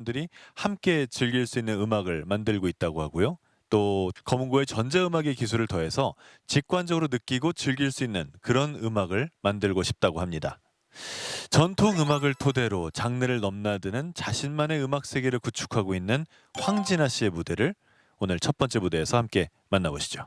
들이 함께 즐길 수 있는 음악을 만들고 있다고 하고요. 또 검은고의 전자음악의 기술을 더해서 직관적으로 느끼고 즐길 수 있는 그런 음악을 만들고 싶다고 합니다. 전통 음악을 토대로 장르를 넘나드는 자신만의 음악 세계를 구축하고 있는 황진아 씨의 무대를 오늘 첫 번째 무대에서 함께 만나보시죠.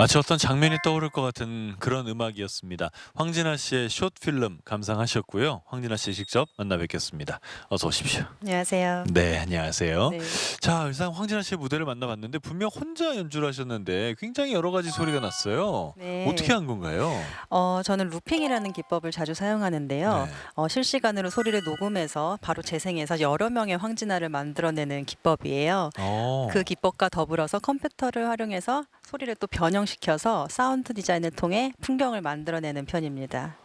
마치 어떤 장면이 떠오를 것 같은 그런 음악이었습니다. 황진아 씨의 숏필름 감상하셨고요. 황진아 씨 직접 만나 뵙겠습니다. 어서 오십시오. 안녕하세요. 네, 안녕하세요. 네. 자, 일단 황진아 씨의 무대를 만나봤는데 분명 혼자 연주를 하셨는데 굉장히 여러 가지 소리가 났어요. 어떻게 네. 한 건가요? 저는 루핑이라는 기법을 자주 사용하는데요. 네. 실시간으로 소리를 녹음해서 바로 재생해서 여러 명의 황진아를 만들어내는 기법이에요. 그 어. 기법과 더불어서 컴퓨터를 활용해서 소리를 또 변형시켜서 사운드 디자인을 통해 풍경을 만들어내는 편입니다.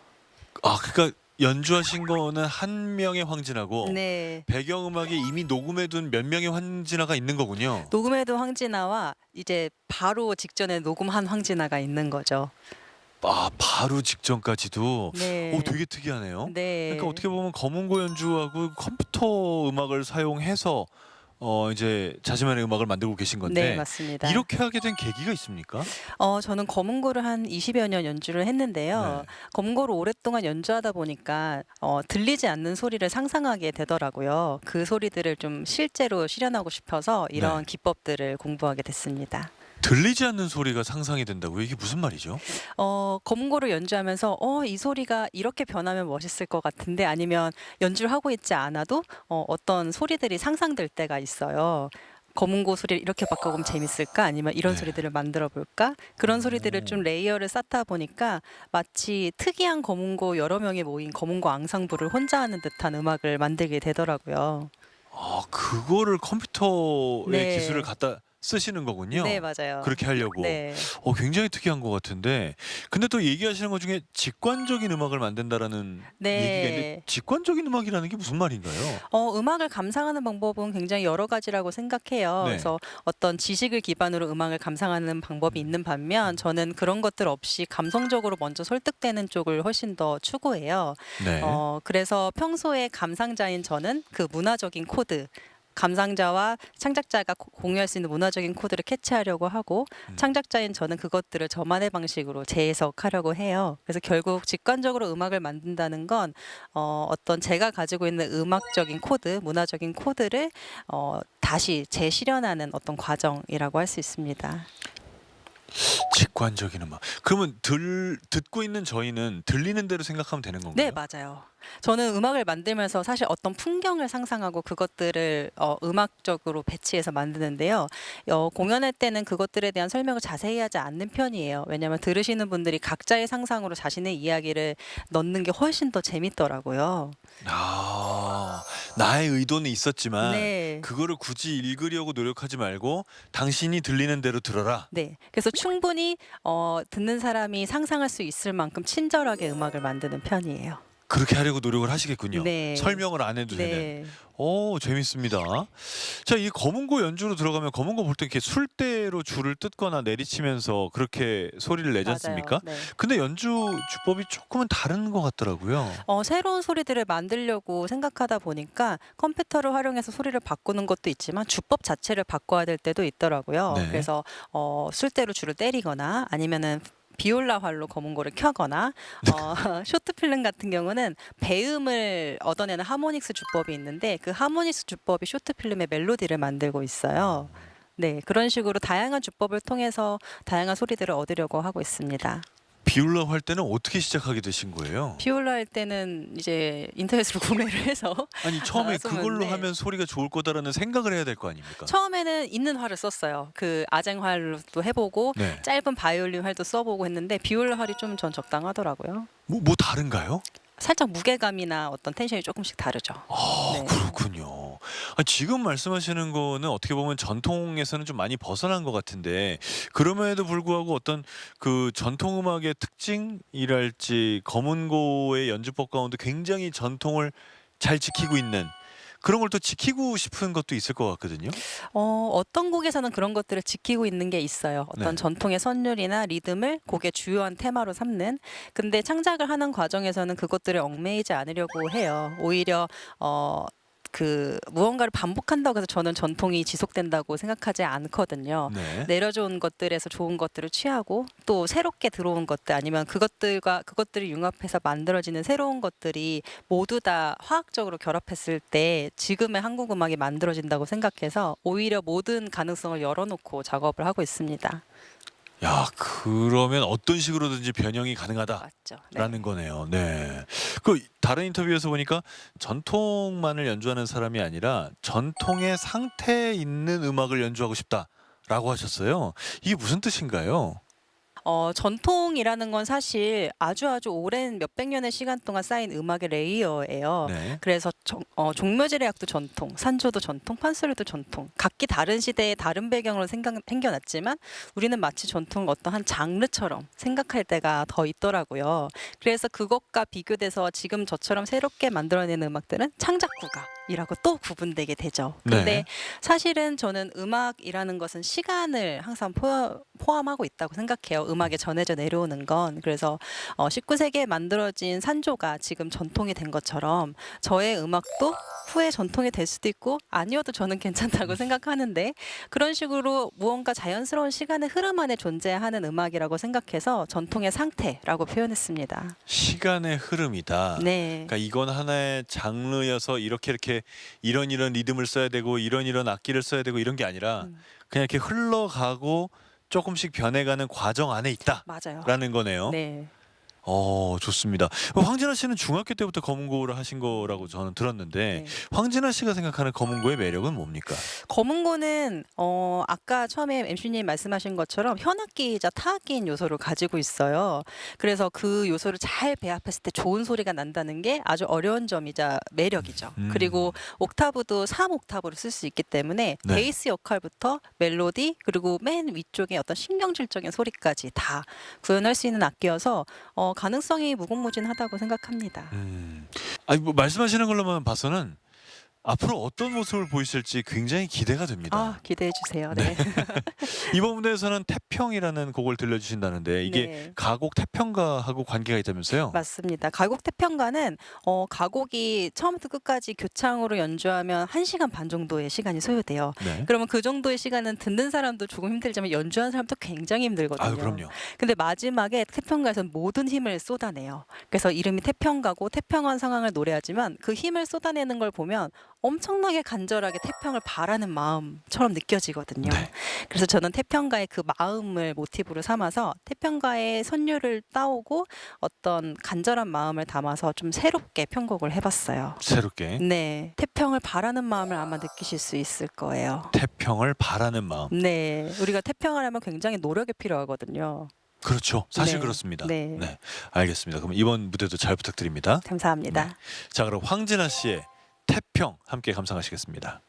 아, 그러니까 연주하신 거는 한 명의 황진아고 네. 배경음악에 이미 녹음해둔 몇 명의 황진아가 있는 거군요. 녹음해둔 황진아와 이제 바로 직전에 녹음한 황진아가 있는 거죠. 아, 바로 직전까지도. 오, 네. 되게 특이하네요. 그러니까 네. 어떻게 보면 검은고 연주하고 컴퓨터 음악을 사용해서 이제 자신만의 음악을 만들고 계신 네, 건데 맞습니다. 이렇게 하게 된 계기가 있습니까? 저는 검은고를 한 20여 년 연주를 했는데요. 네. 검은고를 오랫동안 연주하다 보니까 들리지 않는 소리를 상상하게 되더라고요. 그 소리들을 좀 실제로 실현하고 싶어서 이런 네. 기법들을 공부하게 됐습니다. 들리지 않는 소리가 상상이 된다고요? 이게 무슨 말이죠? 검은고를 연주하면서 이 소리가 이렇게 변하면 멋있을 것 같은데 아니면 연주를 하고 있지 않아도 어떤 소리들이 상상될 때가 있어요. 검은고 소리를 이렇게 바꿔보면 재밌을까? 아니면 이런 네. 소리들을 만들어 볼까? 그런 소리들을 좀 오. 레이어를 쌓다 보니까 마치 특이한 검은고 여러 명이 모인 검은고 앙상블을 혼자 하는 듯한 음악을 만들게 되더라고요. 아, 그거를 컴퓨터의 기술을 네. 갖다 쓰시는 네, 거군요. 맞아요. 그렇게 하려고. 네. 굉장히 특이한 것 같은데 근데 또 얘기하시는 것 중에 직관적인 음악을 만든다라는 얘기가 있는데 네. 직관적인 음악이라는 게 무슨 말인가요? 음악을 감상하는 방법은 굉장히 여러 가지라고 생각해요. 네. 그래서 어떤 지식을 기반으로 음악을 감상하는 방법이 있는 반면 저는 그런 것들 없이 감성적으로 먼저 설득되는 쪽을 훨씬 더 추구해요. 네. 그래서 평소에 감상자인 저는 그 문화적인 코드, 감상자와 창작자가 공유할 수 있는 문화적인 코드를 캐치하려고 하고 음. 창작자인 저는 그것들을 저만의 방식으로 재해석하려고 해요. 그래서 결국 직관적으로 음악을 만든다는 건 어떤 제가 가지고 있는 음악적인 코드, 문화적인 코드를 다시 재실현하는 어떤 과정이라고 할 수 있습니다. 직관적인 음악. 그러면 듣고 있는 저희는 들리는 대로 생각하면 되는 네, 건가요? 맞아요. 저는 음악을 만들면서 사실 어떤 풍경을 상상하고 그것들을 음악적으로 배치해서 만드는데요. 공연할 때는 그것들에 대한 설명을 자세히 하지 않는 편이에요. 왜냐하면 들으시는 분들이 각자의 상상으로 자신의 이야기를 넣는 게 훨씬 더 재밌더라고요. 아. 나의 의도는 있었지만 네. 그거를 굳이 읽으려고 노력하지 말고 당신이 들리는 대로 들어라. 네. 그래서 충분히 듣는 사람이 상상할 수 있을 만큼 친절하게 음악을 만드는 편이에요. 그렇게 하려고 노력을 하시겠군요. 네. 설명을 안 해도 되는. 네. 재밌습니다. 자, 이 검은고 연주로 들어가면 검은고 볼 때 이렇게 술대로 줄을 뜯거나 내리치면서 그렇게 소리를 내지 맞아요. 않습니까? 네. 근데 연주 주법이 조금은 다른 것 같더라고요. 새로운 소리들을 만들려고 생각하다 보니까 컴퓨터를 활용해서 소리를 바꾸는 것도 있지만 주법 자체를 바꿔야 될 때도 있더라고요. 네. 그래서 술대로 줄을 때리거나 아니면은 비올라 활로 검은고를 켜거나 쇼트 필름 같은 경우는 배음을 얻어내는 하모닉스 주법이 있는데 그 하모닉스 주법이 쇼트 필름의 멜로디를 만들고 있어요. 네, 그런 식으로 다양한 주법을 통해서 다양한 소리들을 얻으려고 하고 있습니다. 비올라 할 때는 어떻게 시작하게 되신 거예요? 비올라 할 때는 이제 인터넷으로 구매를 해서 아니, 처음에 쏘면, 그걸로 네. 하면 소리가 좋을 거다라는 생각을 해야 될 거 아닙니까? 처음에는 있는 활을 썼어요. 그 아쟁 활도 해보고 네. 짧은 바이올린 활도 써보고 했는데 비올라 활이 좀 전 적당하더라고요. 뭐 다른가요? 살짝 무게감이나 어떤 텐션이 조금씩 다르죠. 아, 네. 그렇군요. 지금 말씀하시는 거는 어떻게 보면 전통에서는 좀 많이 벗어난 것 같은데 그럼에도 불구하고 어떤 그 전통 음악의 특징이랄지 검은고의 연주법 가운데 굉장히 전통을 잘 지키고 있는 그런 걸 또 지키고 싶은 것도 있을 것 같거든요. 어떤 곡에서는 그런 것들을 지키고 있는 게 있어요. 어떤 네. 전통의 선율이나 리듬을 곡의 주요한 테마로 삼는. 근데 창작을 하는 과정에서는 그것들을 얽매이지 않으려고 해요. 오히려 그 무언가를 반복한다고 해서 저는 전통이 지속된다고 생각하지 않거든요. 네. 내려준 것들에서 좋은 것들을 취하고 또 새롭게 들어온 것들 아니면 그것들을 융합해서 만들어지는 새로운 것들이 모두 다 화학적으로 결합했을 때 지금의 한국 음악이 만들어진다고 생각해서 오히려 모든 가능성을 열어놓고 작업을 하고 있습니다. 야, 그러면 어떤 식으로든지 변형이 가능하다라는 맞죠. 네. 거네요. 네. 그 다른 인터뷰에서 보니까 전통만을 연주하는 사람이 아니라 전통의 상태에 있는 음악을 연주하고 싶다라고 하셨어요. 이게 무슨 뜻인가요? 전통이라는 건 사실 아주 오랜 몇백 년의 시간 동안 쌓인 음악의 레이어예요. 네. 그래서 종묘지례 악도 전통, 산조도 전통, 판소리도 전통. 각기 다른 시대의 다른 배경으로 생겨났지만 우리는 마치 전통을 어떤 한 장르처럼 생각할 때가 더 있더라고요. 그래서 그것과 비교돼서 지금 저처럼 새롭게 만들어내는 음악들은 창작국악이라고 또 구분되게 되죠. 근데 네. 사실은 저는 음악이라는 것은 시간을 항상 포함하고 있다고 생각해요. 음악에 전해져 내려오는 건. 그래서 19세기에 만들어진 산조가 지금 전통이 된 것처럼 저의 음악도 후에 전통이 될 수도 있고 아니어도 저는 괜찮다고 생각하는데 그런 식으로 무언가 자연스러운 시간의 흐름 안에 존재하는 음악이라고 생각해서 전통의 상태라고 표현했습니다. 시간의 흐름이다. 네. 그러니까 이건 하나의 장르여서 이렇게 이런 리듬을 써야 되고 이런 악기를 써야 되고 이런 게 아니라 음, 그냥 이렇게 흘러가고 조금씩 변해가는 과정 안에 맞아요. 있다라는 거네요. 네. 좋습니다. 황진아 씨는 중학교 때부터 검은고를 하신 거라고 저는 들었는데 네. 황진아 씨가 생각하는 검은고의 매력은 뭡니까? 검은고는 아까 처음에 MC님 말씀하신 것처럼 현악기이자 타악기인 요소를 가지고 있어요. 그래서 그 요소를 잘 배합했을 때 좋은 소리가 난다는 게 아주 어려운 점이자 매력이죠. 그리고 옥타브도 3옥타브로 쓸 수 있기 때문에 네. 베이스 역할부터 멜로디 그리고 맨 위쪽에 어떤 신경질적인 소리까지 다 구현할 수 있는 악기여서 가능성이 무궁무진하다고 생각합니다. 아니 뭐 말씀하시는 걸로만 봐서는 앞으로 어떤 모습을 보이실지 굉장히 기대가 됩니다. 기대해 주세요. 네. 네. 이번 무대에서는 태평이라는 곡을 들려주신다는데 이게 네. 가곡 태평가하고 관계가 있다면서요? 맞습니다. 가곡 태평가는 가곡이 처음부터 끝까지 교창으로 연주하면 1시간 반 정도의 시간이 소요돼요. 네. 그러면 그 정도의 시간은 듣는 사람도 조금 힘들지만 연주하는 사람도 굉장히 힘들거든요. 아유 그럼요. 근데 마지막에 태평가에서는 모든 힘을 쏟아내요. 그래서 이름이 태평가고 태평한 상황을 노래하지만 그 힘을 쏟아내는 걸 보면 엄청나게 간절하게 태평을 바라는 마음처럼 느껴지거든요. 네. 그래서 저는 태평가의 그 마음을 모티브로 삼아서 태평가의 선율을 따오고 어떤 간절한 마음을 담아서 좀 새롭게 편곡을 해봤어요. 새롭게 네, 태평을 바라는 마음을 아마 느끼실 수 있을 거예요. 태평을 바라는 마음. 네, 우리가 태평하려면 굉장히 노력이 필요하거든요. 그렇죠. 사실 네. 그렇습니다. 네. 네. 알겠습니다. 그럼 이번 무대도 잘 부탁드립니다. 감사합니다. 네. 자, 그럼 황진아 씨의 태평 함께 감상하시겠습니다.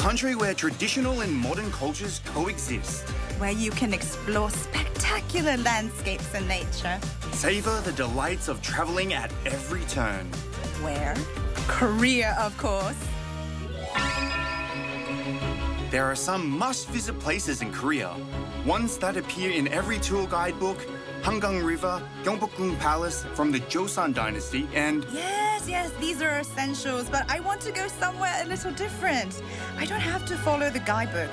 country where traditional and modern cultures coexist. where you can explore spectacular landscapes and nature. Savor the delights of traveling at every turn. Where? Korea, of course. There are some must-visit places in Korea. Ones that appear in every tour guidebook: Hangang River, Gyeongbokgung Palace from the Joseon Dynasty, and Yes, these are essentials, but I want to go somewhere a little different. I don't have to follow the guidebook.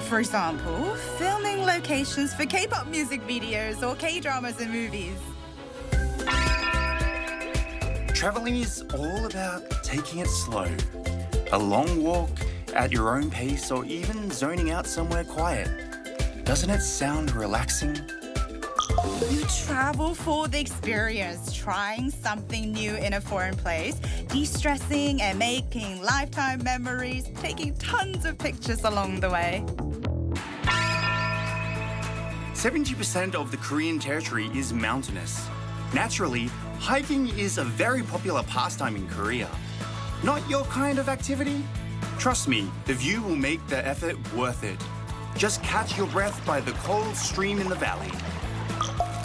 For example, filming locations for K-pop music videos or K-dramas and movies. traveling is all about taking it slow. A long walk at your own pace, or even zoning out somewhere quiet. Doesn't it sound relaxing? You travel for the experience, trying something new in a foreign place, de-stressing and making lifetime memories, taking tons of pictures along the way. 70% of the Korean territory is mountainous. Naturally, hiking is a very popular pastime in Korea. Not your kind of activity? Trust me, the view will make the effort worth it. Just catch your breath by the cold stream in the valley.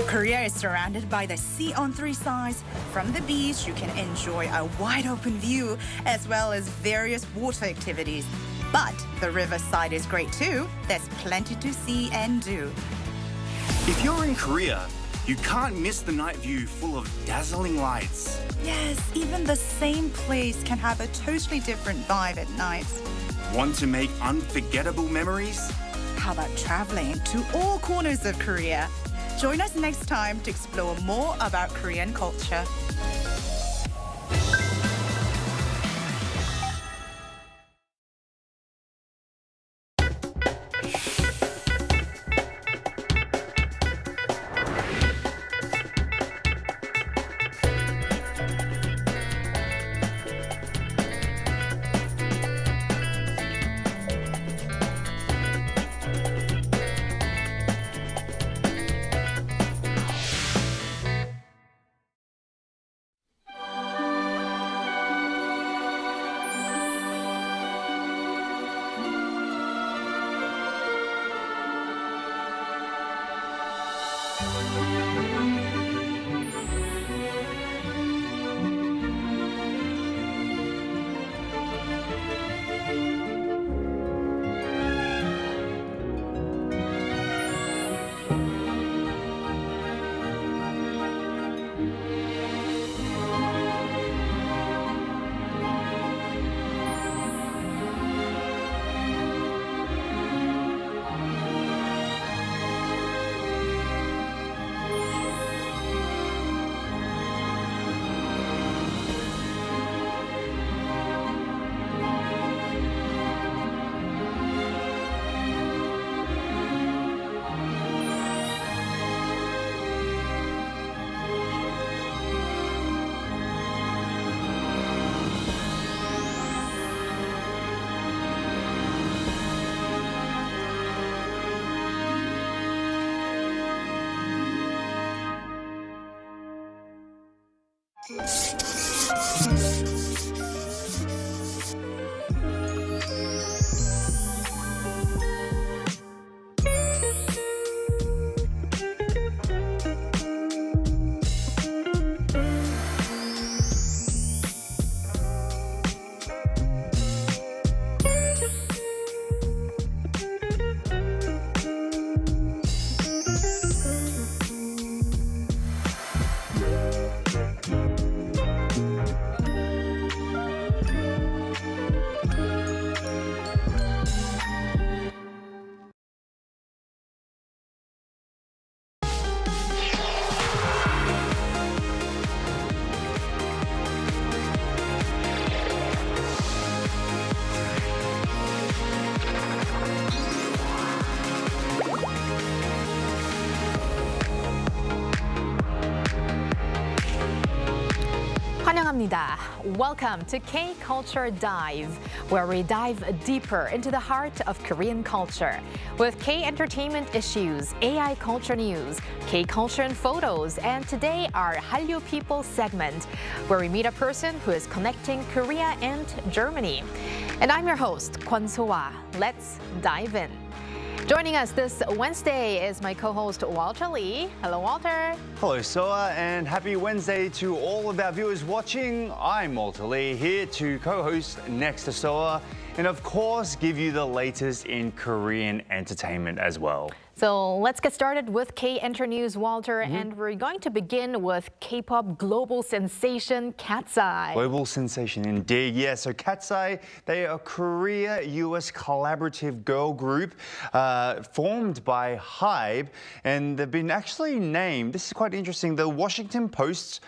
Korea is surrounded by the sea on three sides. From the beach, you can enjoy a wide open view as well as various water activities. But the riverside is great too. There's plenty to see and do. If you're in Korea, you can't miss the night view full of dazzling lights. Yes, even the same place can have a totally different vibe at night. Want to make unforgettable memories? How about traveling to all corners of Korea? Join us next time to explore more about Korean culture. 환영합니다. Welcome to K-Culture Dive, where we dive deeper into the heart of Korean culture with K-entertainment issues, AI culture news, K-culture and photos, and today our Hallyu People segment, where we meet a person who is connecting Korea and Germany. And I'm your host, Kwon So-ah. Let's dive in. Joining us this Wednesday is my co-host Walter Lee. Hello, Walter. Hello, Soa, and happy Wednesday to all of our viewers watching. I'm Walter Lee, here to co-host Next to Soa, and of course, give you the latest in Korean entertainment as well. So let's get started with K-Enter News, Walter, and we're going to begin with K-pop global sensation KATSEYE. Global sensation indeed. Yeah, so KATSEYE, they are a Korea-US collaborative girl group formed by HYBE, and they've been actually named, this is quite interesting, the Washington Post's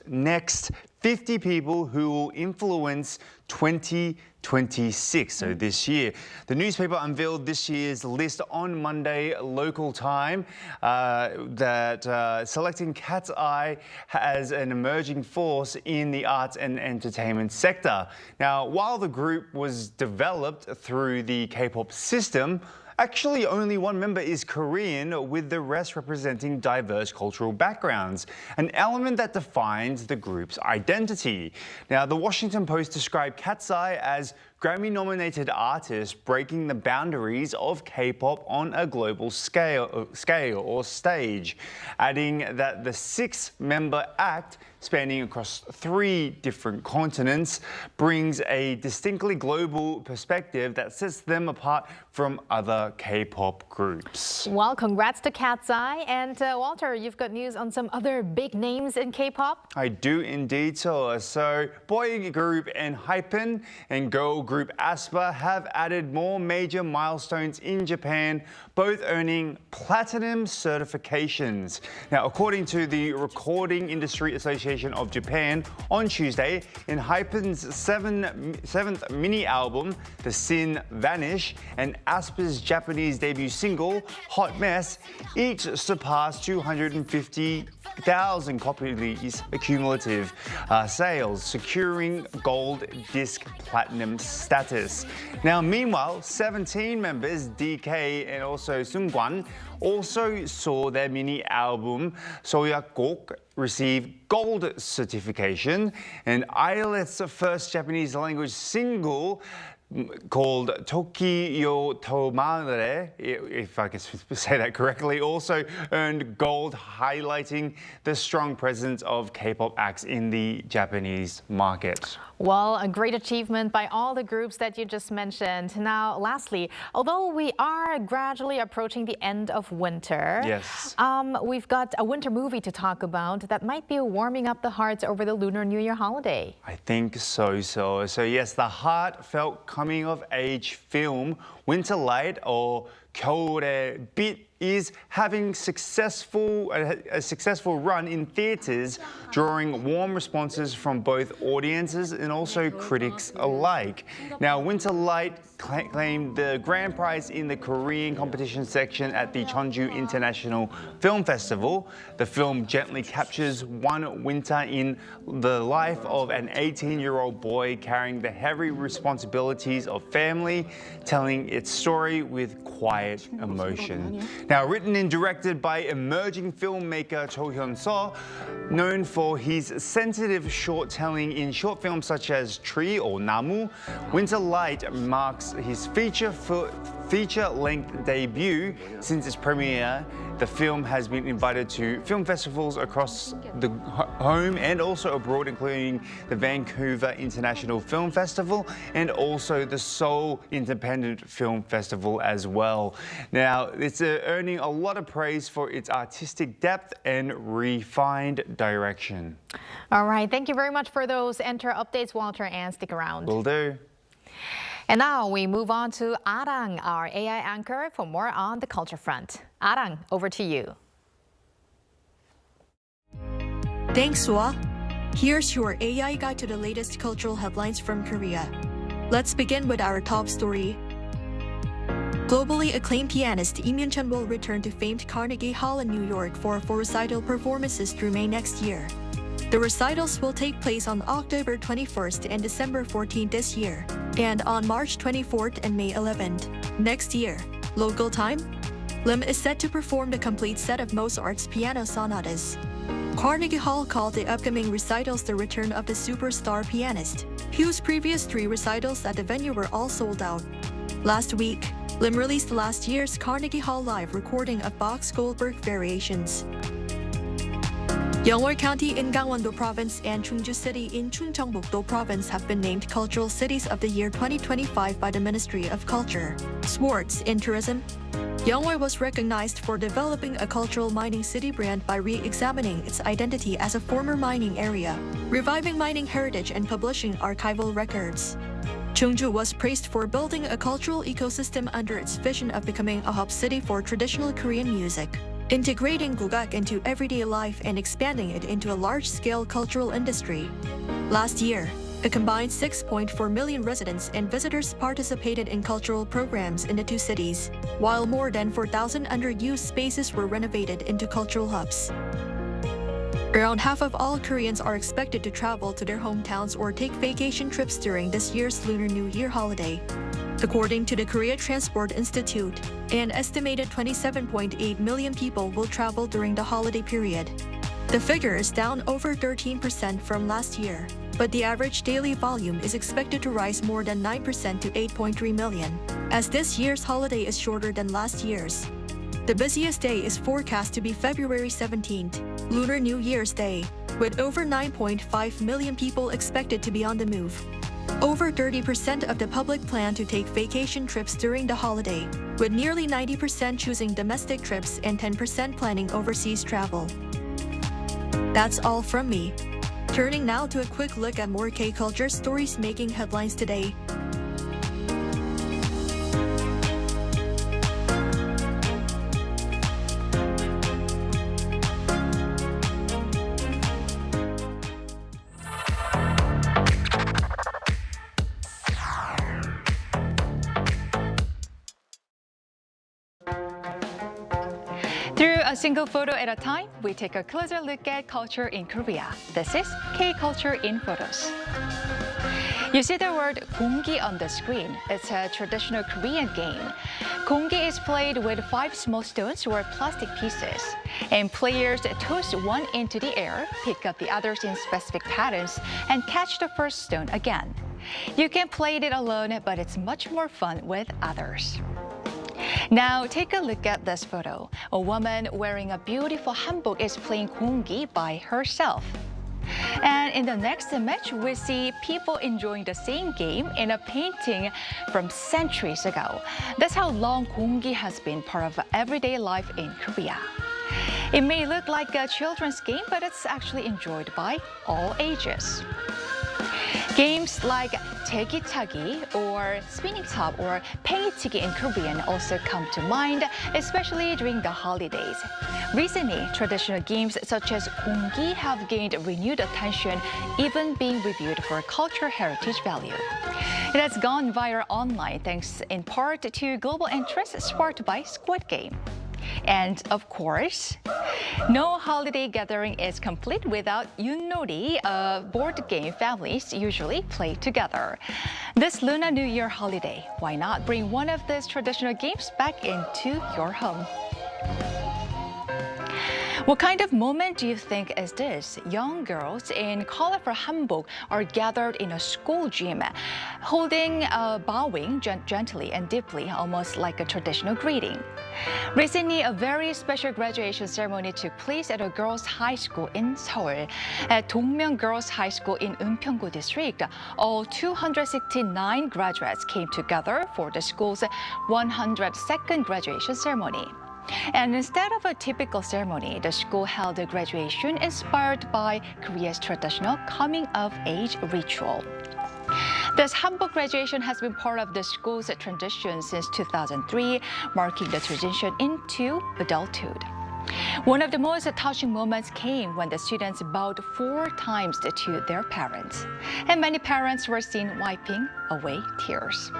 Next 50 people who will influence 2026, so this year. The newspaper unveiled this year's list on Monday local time that selecting KATSEYE as an emerging force in the arts and entertainment sector. Now, while the group was developed through the K-pop system, actually, only one member is Korean, with the rest representing diverse cultural backgrounds, an element that defines the group's identity. Now, the Washington Post described KATSEYE as Grammy-nominated artists breaking the boundaries of K-pop on a global scale or stage, adding that the six-member act, spanning across 3 different continents, brings a distinctly global perspective that sets them apart from other K-pop groups. Well, congrats to KATSEYE. And Walter, you've got news on some other big names in K-pop? I do indeed, so boy group ENHYPEN and girl group aespa have added more major milestones in Japan, both earning platinum certifications. Now, according to the Recording Industry Association of Japan, on Tuesday, ENHYPEN's seventh mini album, The Sin Vanish, and aespa's Japanese debut single, Hot Mess, each surpassed 250,000 copies cumulative sales, securing gold disc platinum status. Now, meanwhile, 17 members, DK and also Seungkwan, also saw their mini album Soyakgok receive gold certification, and ILET's first Japanese language single called Tokiyo Tomare, if I can say that correctly, also earned gold, highlighting the strong presence of K-pop acts in the Japanese market. Well, a great achievement by all the groups that you just mentioned. Now, lastly, although we are gradually approaching the end of winter, yes, we've got a winter movie to talk about that might be warming up the hearts over the Lunar New Year holiday. I think so. So yes, the heartfelt coming-of-age film Winter Light, or 겨울의 빛, is having a successful run in theaters, drawing warm responses from both audiences and also critics alike. Now, Winter Light claimed the grand prize in the Korean competition section at the Jeonju International Film Festival. The film gently captures one winter in the life of an 18-year-old boy carrying the heavy responsibilities of family, telling its story with quiet emotion. Now, written and directed by emerging filmmaker Cho Hyun-seo, known for his sensitive short-telling in short films such as Tree or Namu, Winter Light marks his feature-length debut. Since its premiere, the film has been invited to film festivals across the home and also abroad, including the Vancouver International Film Festival and also the Seoul Independent Film Festival as well. Now, it's earning a lot of praise for its artistic depth and refined direction. All right, thank you very much for those Enter updates, Walter, and stick around. Will do. And now we move on to Arirang, our AI anchor, for more on the culture front. Arirang, over to you. Thanks, Swa. Here's your AI guide to the latest cultural headlines from Korea. Let's begin with our top story. Globally acclaimed pianist Lee Myung-chun will return to famed Carnegie Hall in New York for recital performances through May next year. The recitals will take place on October 21st and December 14th this year, and on March 24th and May 11th next year. Local time? Lim is set to perform the complete set of Mozart's piano sonatas. Carnegie Hall called the upcoming recitals the return of the superstar pianist, Hyu's previous 3 recitals at the venue were all sold out. Last week, Lim released last year's Carnegie Hall Live recording of Bach's Goldberg Variations. Yeongwol County in Gangwon-do Province and Chungju City in Chungcheongbuk-do Province have been named Cultural Cities of the Year 2025 by the Ministry of Culture, Sports and Tourism. Yeongwol was recognized for developing a cultural mining city brand by re-examining its identity as a former mining area, reviving mining heritage and publishing archival records. Chungju was praised for building a cultural ecosystem under its vision of becoming a hub city for traditional Korean music, integrating gugak into everyday life and expanding it into a large-scale cultural industry. Last year, a combined 6.4 million residents and visitors participated in cultural programs in the 2 cities, while more than 4,000 underused spaces were renovated into cultural hubs. Around half of all Koreans are expected to travel to their hometowns or take vacation trips during this year's Lunar New Year holiday. According to the Korea Transport Institute, an estimated 27.8 million people will travel during the holiday period. The figure is down over 13% from last year, but the average daily volume is expected to rise more than 9% to 8.3 million, as this year's holiday is shorter than last year's. The busiest day is forecast to be February 17th, Lunar New Year's Day, with over 9.5 million people expected to be on the move. Over 30% of the public plan to take vacation trips during the holiday, with nearly 90% choosing domestic trips and 10% planning overseas travel. That's all from me. Turning now to a quick look at more K-culture stories making headlines today. Through a single photo at a time, we take a closer look at culture in Korea. This is K-Culture in Photos. You see the word 공기 on the screen. It's a traditional Korean game. 공기 is played with 5 small stones or plastic pieces, and players toss one into the air, pick up the others in specific patterns, and catch the first stone again. You can play it alone, but it's much more fun with others. Now take a look at this photo. A woman wearing a beautiful hanbok is playing 공기 by herself. And in the next image, we see people enjoying the same game in a painting from centuries ago. That's how long 공기 has been part of everyday life in Korea. It may look like a children's game, but it's actually enjoyed by all ages. Games like taegi-tagi or spinning top or 팽이치기 in Korean also come to mind, especially during the holidays. Recently, traditional games such as 공기 have gained renewed attention, even being reviewed for cultural heritage value. It has gone viral online thanks in part to global interest sparked by Squid Game. And of course, no holiday gathering is complete without yunori, a board game families usually play together. This Lunar New Year holiday, why not bring one of these traditional games back into your home? What kind of moment do you think is this? Young girls in colorful hanbok are gathered in a school gym, bowing gently and deeply, almost like a traditional greeting. Recently, a very special graduation ceremony took place at a girls' high school in Seoul. At Dongmyeong Girls' High School in Eunpyeonggu District, all 269 graduates came together for the school's 102nd graduation ceremony. And instead of a typical ceremony, the school held a graduation inspired by Korea's traditional coming-of-age ritual. This hanbok graduation has been part of the school's tradition since 2003, marking the transition into adulthood. One of the most touching moments came when the students bowed 4 times to their parents, and many parents were seen wiping away tears.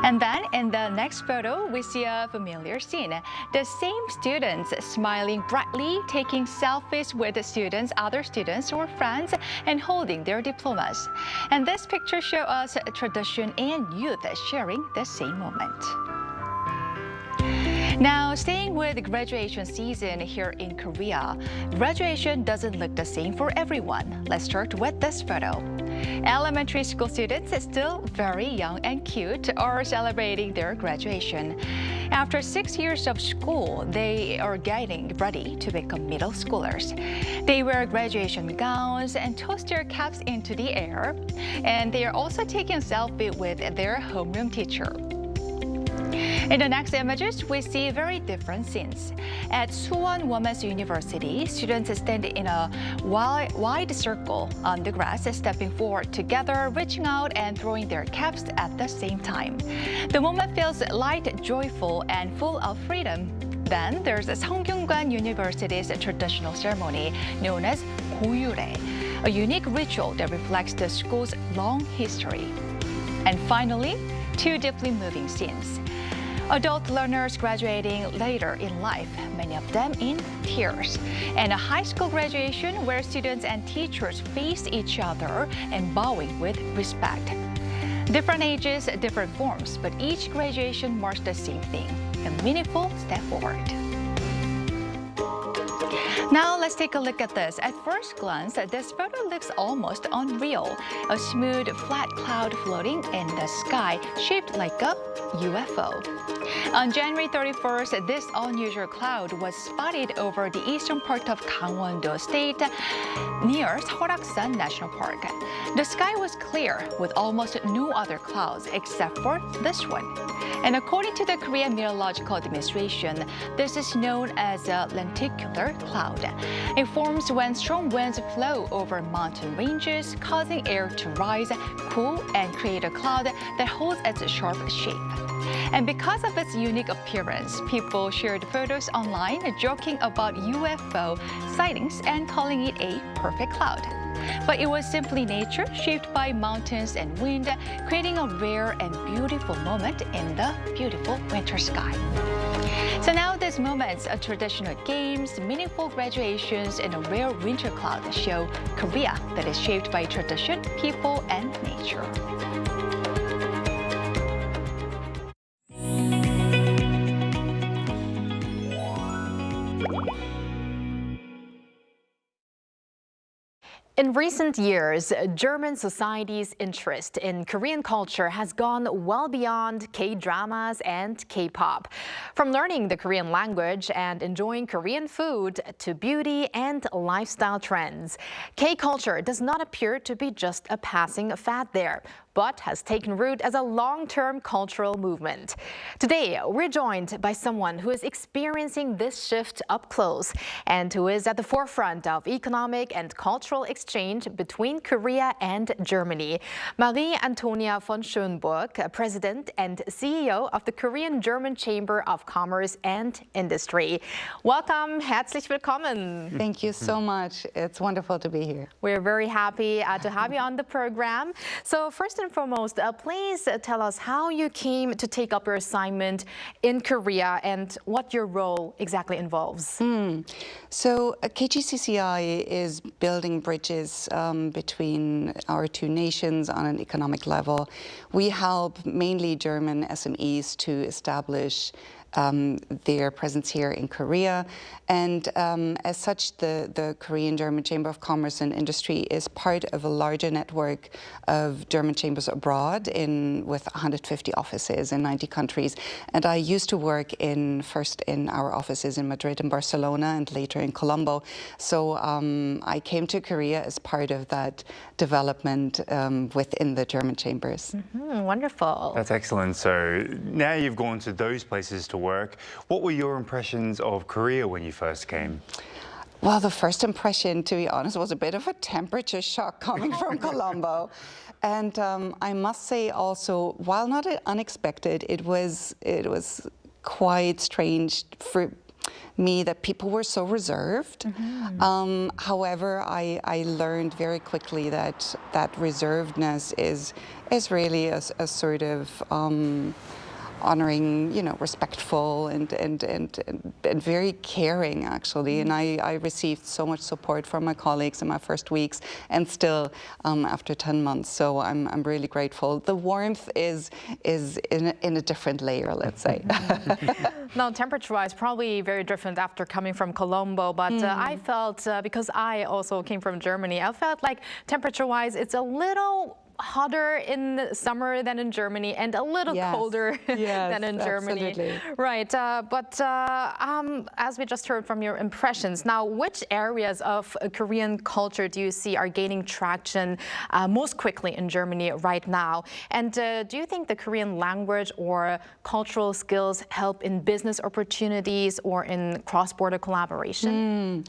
And then in the next photo, we see a familiar scene. The same students smiling brightly, taking selfies with the other students or friends, and holding their diplomas. And this picture shows us tradition and youth sharing the same moment. Now, staying with graduation season here in Korea, graduation doesn't look the same for everyone. Let's start with this photo. Elementary school students, still very young and cute, are celebrating their graduation. After 6 years of school, they are getting ready to become middle schoolers. They wear graduation gowns and toss their caps into the air, and they are also taking a selfie with their homeroom teacher. In the next images, we see very different scenes. At Suwon Women's University, students stand in a wide circle on the grass, stepping forward together, reaching out and throwing their caps at the same time. The moment feels light, joyful, and full of freedom. Then there's Seongkyungwan University's traditional ceremony known as 고유래, a unique ritual that reflects the school's long history. And finally, two deeply moving scenes. Adult learners graduating later in life, many of them in tears. And a high school graduation where students and teachers face each other and bowing with respect. Different ages, different forms, but each graduation marks the same thing, a meaningful step forward. Now let's take a look at this. At first glance, this photo looks almost unreal. A smooth, flat cloud floating in the sky shaped like a UFO. On January 31st, this unusual cloud was spotted over the eastern part of Gangwon-do State near Seoraksan National Park. The sky was clear with almost no other clouds except for this one. And according to the Korean Meteorological Administration, this is known as a lenticular cloud. It forms when strong winds flow over mountain ranges, causing air to rise, cool, and create a cloud that holds its sharp shape. And because of its unique appearance, people shared photos online joking about UFO sightings and calling it a perfect cloud. But it was simply nature shaped by mountains and wind, creating a rare and beautiful moment in the beautiful winter sky. So now these moments of traditional games, meaningful graduations, and a rare winter cloud show Korea that is shaped by tradition, people, and nature. In recent years, German society's interest in Korean culture has gone well beyond K-dramas and K-pop. From learning the Korean language and enjoying Korean food to beauty and lifestyle trends, K-culture does not appear to be just a passing fad there, but has taken root as a long-term cultural movement. Today, we're joined by someone who is experiencing this shift up close and who is at the forefront of economic and cultural exchange between Korea and Germany. Marie Antonia von Schönburg, President and CEO of the Korean-German Chamber of Commerce and Industry. Welcome, herzlich willkommen. Thank you so much. It's wonderful to be here. We're very happy to have you on the program. So first and foremost, please tell us how you came to take up your assignment in Korea and what your role exactly involves. So KGCCI is building bridges between our two nations on an economic level. We help mainly German SMEs to establish their presence here in Korea. And as such, the Korean-German Chamber of Commerce and Industry is part of a larger network of German chambers abroad with 150 offices in 90 countries. And I used to work first in our offices in Madrid and Barcelona and later in Colombo. So I came to Korea as part of that development within the German chambers. Wonderful. That's excellent. So now you've gone to those places to work. What were your impressions of Korea when you first came? Well, the first impression, to be honest, was a bit of a temperature shock coming from Colombo. And I must say also, while not unexpected, it was quite strange for me that people were so reserved. However, I learned very quickly that reservedness is really a sort of honoring, respectful and very caring, actually. And I received so much support from my colleagues in my first weeks, and still after 10 months. So I'm really grateful. The warmth is in a different layer, let's say. Now, temperature-wise, probably very different after coming from Colombo, but I felt, because I also came from Germany, I felt like temperature-wise, it's a little hotter in the summer than in Germany, and a little colder than in Germany. Absolutely. Right, but as we just heard from your impressions, now which areas of Korean culture do you see are gaining traction most quickly in Germany right now? And do you think the Korean language or cultural skills help in business opportunities or in cross-border collaboration?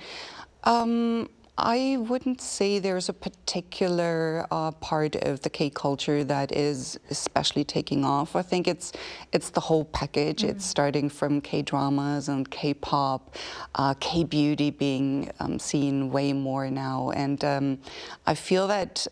I wouldn't say there's a particular part of the K culture that is especially taking off. I think it's the whole package. It's starting from K-dramas and K-pop, K-beauty being seen way more now, and I feel that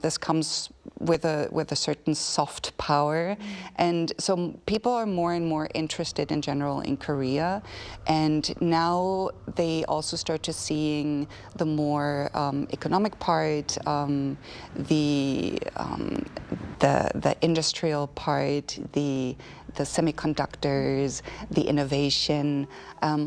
this comes with a certain soft power, and so people are more and more interested in general in Korea, and now they also start to seeing the more economic part, the industrial part, the semiconductors, the innovation,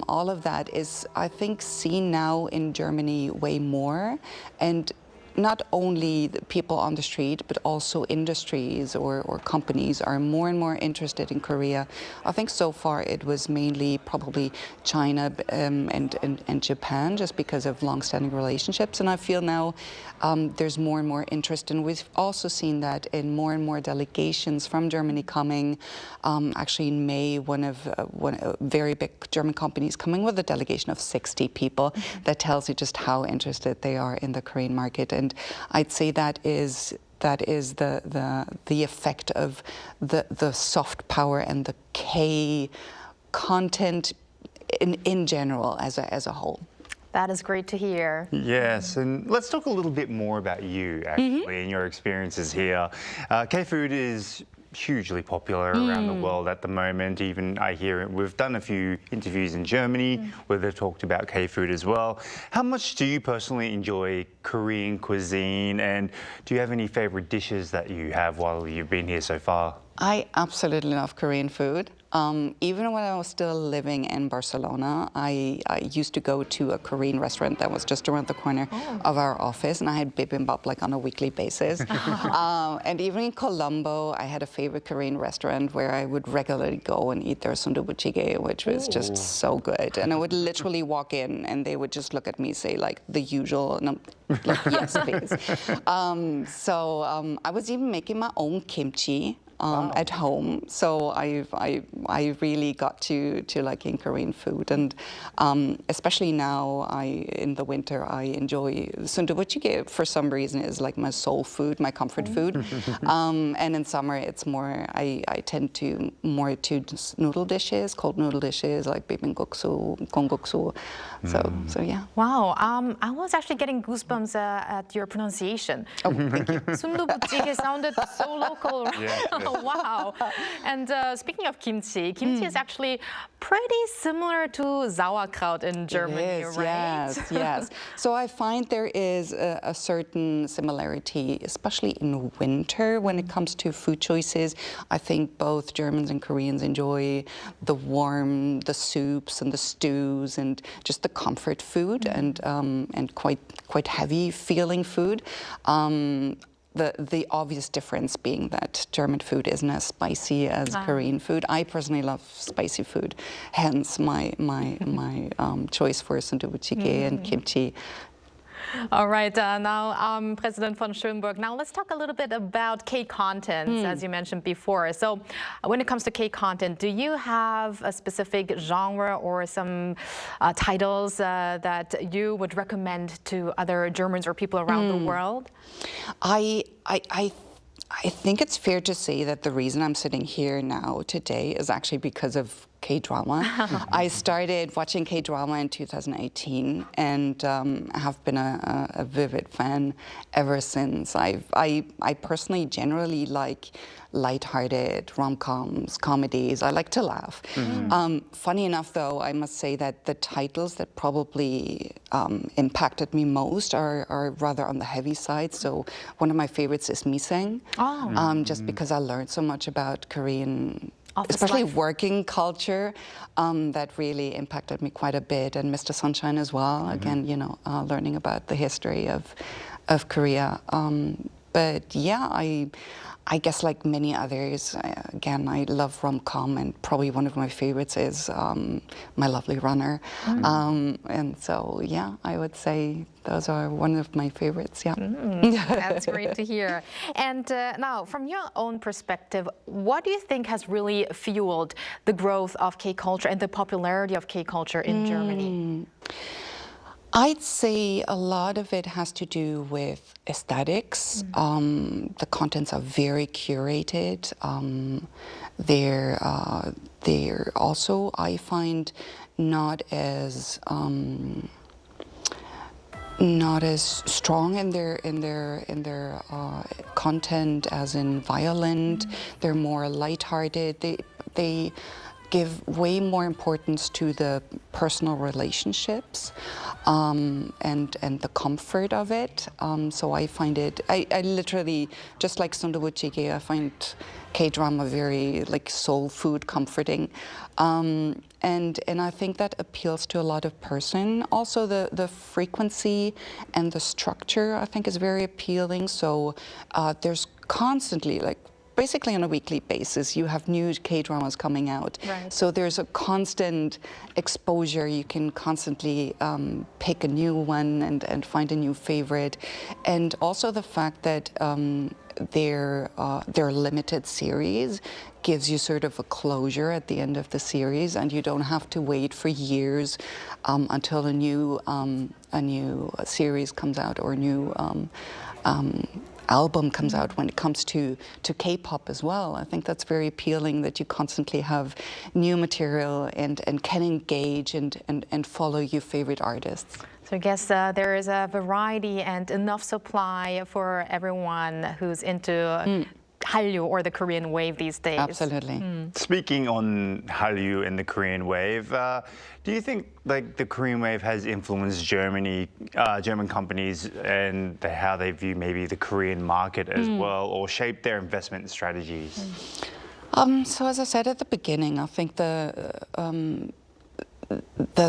all of that is, I think, seen now in Germany way more, and not only the people on the street, but also industries or companies are more and more interested in Korea. I think so far it was mainly probably China and Japan, just because of long-standing relationships. And I feel now there's more and more interest, and we've also seen that in more and more delegations from Germany coming. Actually, in May, one very big German companies coming with a delegation of 60 people. That tells you just how interested they are in the Korean market. And I'd say that is the effect of the soft power and the K content in general as a whole. That is great to hear. Yes, and let's talk a little bit more about you, actually, and your experiences here. K-food is hugely popular around the world at the moment. Even I hear it. We've done a few interviews in Germany where they've talked about K-food as well. How much do you personally enjoy Korean cuisine, and do you have any favorite dishes that you have while you've been here so far? I absolutely love Korean food. Even when I was still living in Barcelona, I used to go to a Korean restaurant that was just around the corner of our office, and I had bibimbap like on a weekly basis. And even in Colombo, I had a favorite Korean restaurant where I would regularly go and eat their sundubujjigae, which was just so good. And I would literally walk in, and they would just look at me, say like the usual, and I'm like, yes, please. I was even making my own kimchi. At home, so I really got to liking Korean food, and especially now in the winter I enjoy sundubujjigae. For some reason is like my soul food, my comfort food, and in summer it's more I tend to more to noodle dishes, cold noodle dishes like bibimbap, kongguksu. So yeah. Wow, I was actually getting goosebumps at your pronunciation. Oh, thank you. Sundubujjigae sounded so local. Yeah. Wow. And speaking of kimchi, kimchi is actually pretty similar to sauerkraut in Germany, right? Yes. So I find there is a certain similarity, especially in winter when it comes to food choices. I think both Germans and Koreans enjoy the warm, the soups and the stews and just the comfort food and quite heavy feeling food. The obvious difference being that German food isn't as spicy as Korean food. I personally love spicy food, hence my choice for sundubujjigae and kimchi. All right, now President von Schönberg, now let's talk a little bit about K-content, as you mentioned before. So when it comes to K-content, do you have a specific genre or some titles that you would recommend to other Germans or people around the world? I think it's fair to say that the reason I'm sitting here now today is actually because of K-drama. I started watching K-drama in 2018 and have been a vivid fan ever since. I personally generally like lighthearted rom-coms, comedies. I like to laugh. Funny enough, though, I must say that the titles that probably impacted me most are rather on the heavy side. So one of my favorites is Miseng, just because I learned so much about Korean, especially working culture, that really impacted me quite a bit. And Mr. Sunshine as well. Again, you know, learning about the history of Korea. But yeah, I guess like many others, again, I love rom-com, and probably one of my favorites is My Lovely Runner. And so, yeah, I would say those are one of my favorites, yeah. That's great to hear. And now, from your own perspective, what do you think has really fueled the growth of K-culture and the popularity of K-culture in Germany? I'd say a lot of it has to do with aesthetics. The contents are very curated. They're also, I find, not as strong in their content as in violent. They're more lighthearted. They give way more importance to the personal relationships and the comfort of it. So I find it, I literally, just like Sundubuchige, I find K-drama very like soul food comforting. And I think that appeals to a lot of person. Also the frequency and the structure I think is very appealing. So there's constantly, like, basically on a weekly basis, you have new K-dramas coming out. Right. So there's a constant exposure. You can constantly pick a new one and find a new favorite. And also the fact that their limited series gives you sort of a closure at the end of the series, and you don't have to wait for years until a new series comes out or a new album comes out. When it comes to K-pop as well, I think that's very appealing, that you constantly have new material and can engage and follow your favorite artists. So I guess there is a variety and enough supply for everyone who's into Hallyu or the Korean wave these days. Absolutely. Speaking on Hallyu and the Korean wave, do you think like the Korean wave has influenced German companies and how they view maybe the Korean market as well, or shaped their investment strategies? So as I said at the beginning, I think the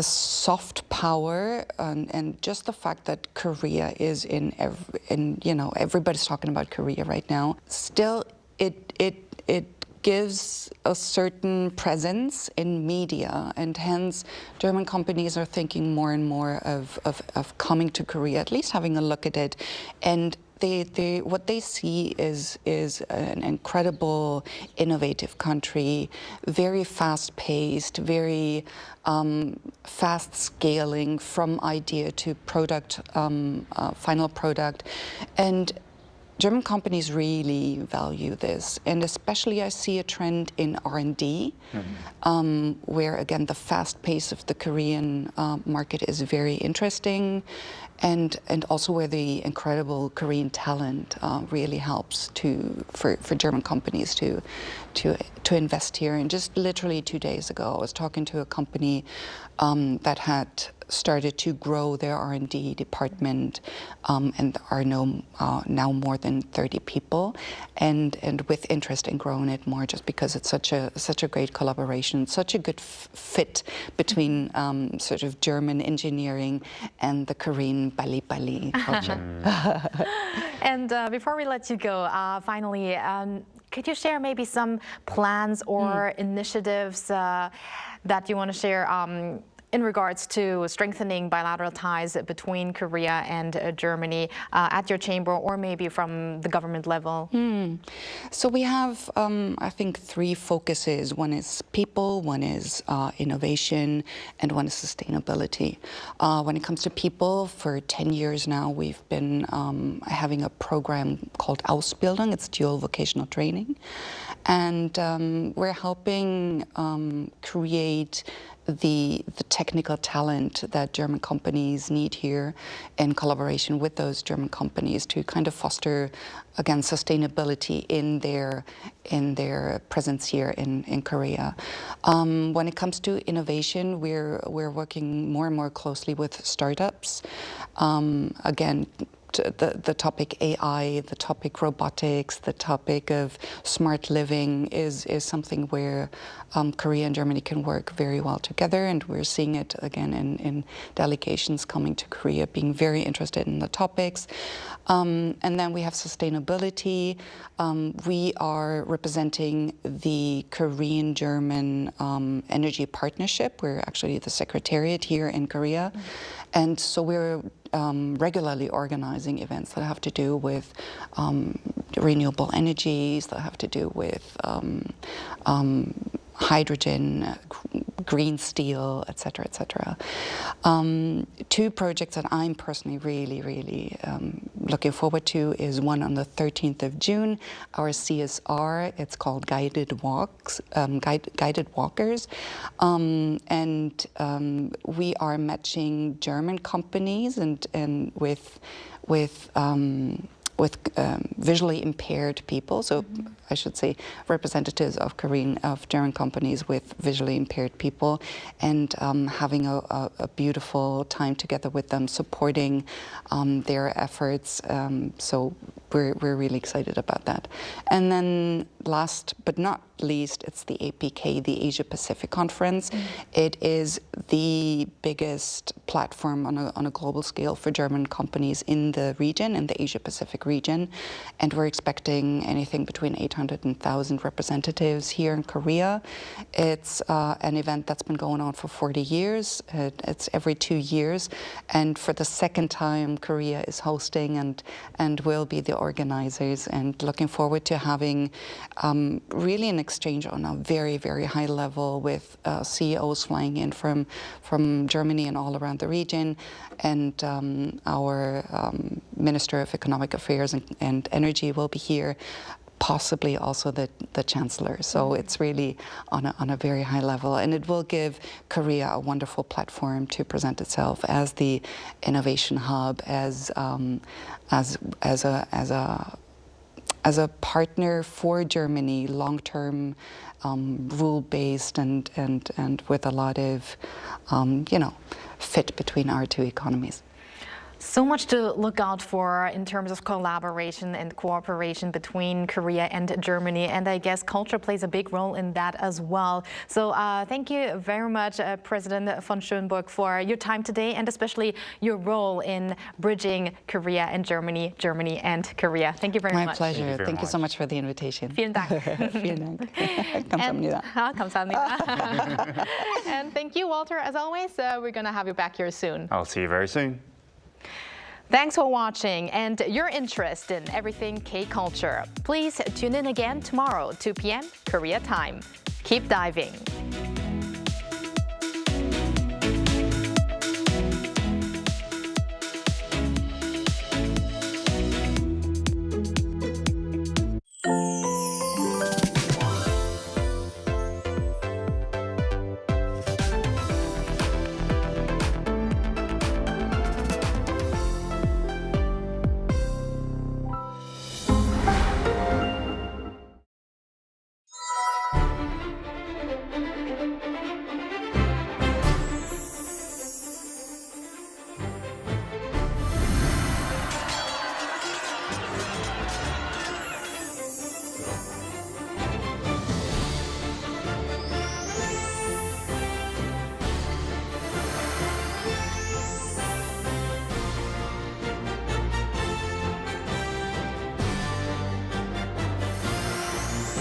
soft power and just the fact that Korea is in you know, everybody's talking about Korea right now, still it gives a certain presence in media, and hence German companies are thinking more and more of coming to Korea, at least having a look at it. And what they see is an incredible, innovative country, very fast-paced, very fast scaling from idea to product, final product, and German companies really value this, and especially I see a trend in R&D, where again the fast pace of the Korean market is very interesting, and also where the incredible Korean talent really helps for German companies to invest here. And just literally 2 days ago, I was talking to a company that had started to grow their R&D department and are now more than 30 people, and with interest in growing it more, just because it's such a great collaboration, such a good fit between sort of German engineering and the Korean bali culture. And before we let you go, finally, could you share maybe some plans or initiatives that you want to share in regards to strengthening bilateral ties between Korea and Germany at your chamber, or maybe from the government level? So we have, I think, 3 focuses. One is people, one is innovation, and one is sustainability. When it comes to people, for 10 years now, we've been having a program called Ausbildung. It's dual vocational training. And we're helping create the technical talent that German companies need here in collaboration with those German companies to kind of foster, again, sustainability in their presence here in Korea. When it comes to innovation, we're working more and more closely with startups. Again, the topic AI, the topic robotics, the topic of smart living is something where Korea and Germany can work very well together, and we're seeing it again in delegations coming to Korea being very interested in the topics. And then we have sustainability. We are representing the Korean-German Energy Partnership. We're actually the secretariat here in Korea. And so we're regularly organizing events that have to do with renewable energies, that have to do with hydrogen, green steel, et cetera, et cetera. Two projects that I'm personally really looking forward to is one on the 13th of June, our CSR. It's called Guided Walks, Guided Walkers, and we are matching German companies and with visually impaired people, so I should say representatives of German companies with visually impaired people, and having a beautiful time together with them, supporting their efforts. So we're really excited about that. And then last but not least, it's the APK, the Asia Pacific Conference. It is the biggest platform on a global scale for German companies in the region, in the Asia Pacific region. And we're expecting anything between 800 and 1,000 representatives here in Korea. It's an event that's been going on for 40 years. It's every 2 years. And for the second time, Korea is hosting and will be the organizers, and looking forward to having really an exchange on a very high level with CEOs flying in from Germany and all around the region, and our Minister of Economic Affairs and Energy will be here, possibly also the Chancellor. So it's really on a very high level, and it will give Korea a wonderful platform to present itself as the innovation hub, as a partner for Germany, long-term, rule-based, and with a lot of, fit between our two economies. So much to look out for in terms of collaboration and cooperation between Korea and Germany, and I guess culture plays a big role in that as well. So thank you very much, President von Schönburg, for your time today, and especially your role in bridging Korea and Germany, Germany and Korea. Thank you very much. My pleasure. Thank you so much for the invitation. Vielen Dank. Vielen Dank. 감사합니다. 감사합니다. And thank you, Walter, as always. We're going to have you back here soon. I'll see you very soon. Thanks for watching and your interest in everything K-culture. Please tune in again tomorrow, 2 p.m. Korea time. Keep diving.